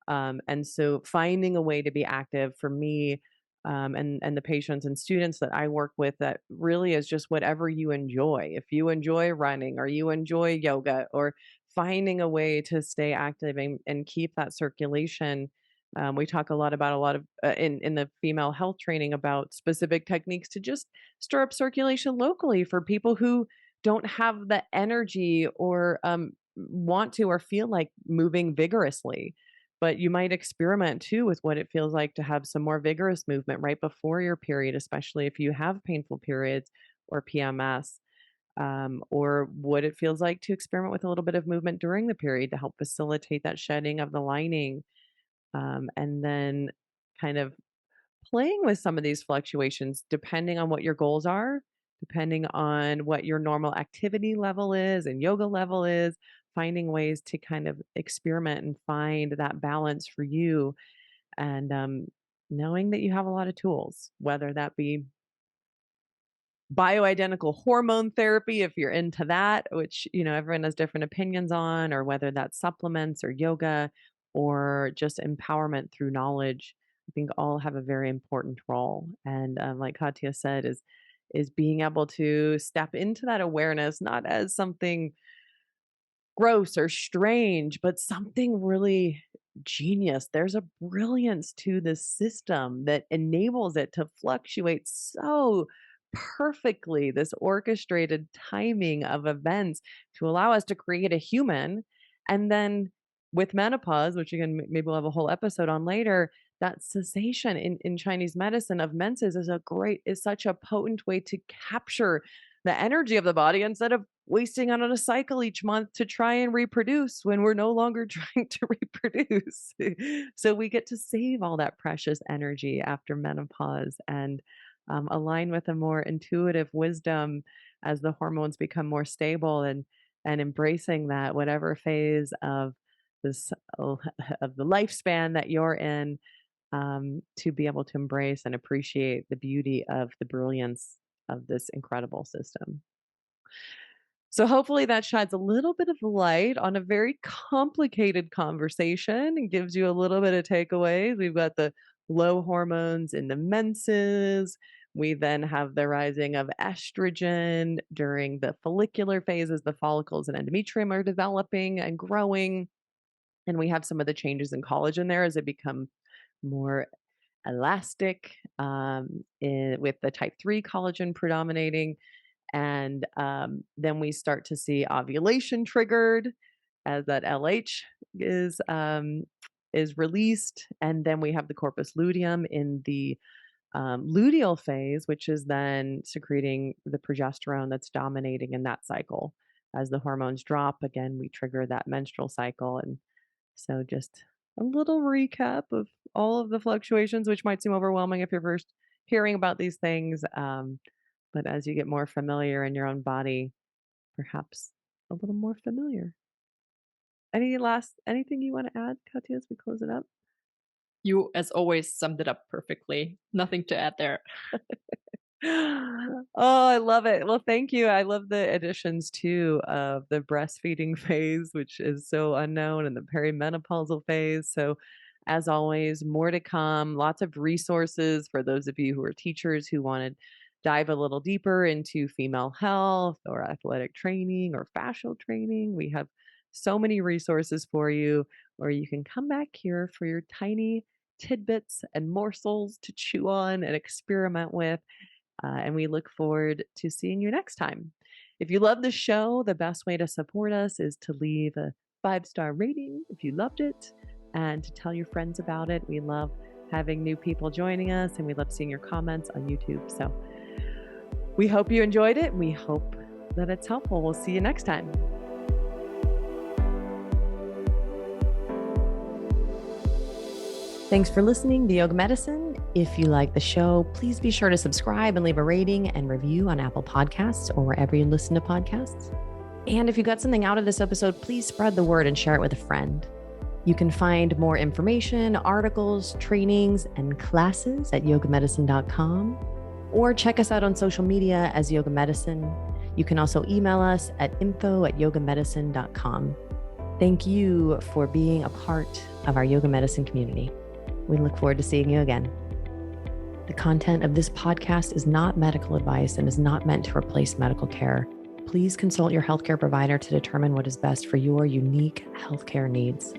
And so finding a way to be active for me, and the patients and students that I work with, that really is just whatever you enjoy. If you enjoy running or you enjoy yoga, or finding a way to stay active and keep that circulation, We talk a lot about a lot of in the female health training about specific techniques to just stir up circulation locally for people who don't have the energy or want to or feel like moving vigorously. But you might experiment too with what it feels like to have some more vigorous movement right before your period, especially if you have painful periods or PMS, or what it feels like to experiment with a little bit of movement during the period to help facilitate that shedding of the lining, and then kind of playing with some of these fluctuations depending on what your goals are, depending on what your normal activity level is and yoga level is, finding ways to kind of experiment and find that balance for you. And knowing that you have a lot of tools, whether that be bioidentical hormone therapy if you're into that, which, everyone has different opinions on, or whether that's supplements or yoga or just empowerment through knowledge. I think all have a very important role. And like Katya said, is being able to step into that awareness not as something gross or strange, but something really genius. There's a brilliance to this system that enables it to fluctuate so perfectly, this orchestrated timing of events to allow us to create a human. And then with menopause, which again, maybe we'll have a whole episode on later, that cessation in Chinese medicine of menses is such a potent way to capture the energy of the body instead of wasting out on a cycle each month to try and reproduce when we're no longer trying to reproduce. So we get to save all that precious energy after menopause and align with a more intuitive wisdom as the hormones become more stable, and embracing that whatever phase of this of the lifespan that you're in, to be able to embrace and appreciate the beauty of the brilliance of this incredible system. So hopefully that sheds a little bit of light on a very complicated conversation and gives you a little bit of takeaways. We've got the low hormones in the menses. We then have the rising of estrogen during the follicular phases, the follicles and endometrium are developing and growing. And we have some of the changes in collagen there as it becomes more elastic, with the type 3 collagen predominating. And then we start to see ovulation triggered as that LH is released, and then we have the corpus luteum in the luteal phase, which is then secreting the progesterone that's dominating in that cycle. As the hormones drop, again, we trigger that menstrual cycle. And so, just a little recap of all of the fluctuations, which might seem overwhelming if you're first hearing about these things. But as you get more familiar in your own body, perhaps a little more familiar. Anything you want to add, Katya, as we close it up? You, as always, summed it up perfectly. Nothing to add there. Oh, I love it. Well, thank you. I love the additions too of the breastfeeding phase, which is so unknown, and the perimenopausal phase. So, as always, more to come. Lots of resources for those of you who are teachers who want to dive a little deeper into female health or athletic training or fascial training. We have so many resources for you, or you can come back here for your tiny tidbits and morsels to chew on and experiment with, and we look forward to seeing you next time. If you love the show, the best way to support us is to leave a 5-star rating if you loved it and to tell your friends about it. We love having new people joining us, and we love seeing your comments on YouTube. So we hope you enjoyed it. We hope that it's helpful. We'll see you next time. Thanks for listening to Yoga Medicine. If you like the show, please be sure to subscribe and leave a rating and review on Apple Podcasts or wherever you listen to podcasts. And if you got something out of this episode, please spread the word and share it with a friend. You can find more information, articles, trainings, and classes at yogamedicine.com, or check us out on social media as Yoga Medicine. You can also email us at info@yogamedicine.com. Thank you for being a part of our Yoga Medicine community. We look forward to seeing you again. The content of this podcast is not medical advice and is not meant to replace medical care. Please consult your healthcare provider to determine what is best for your unique healthcare needs.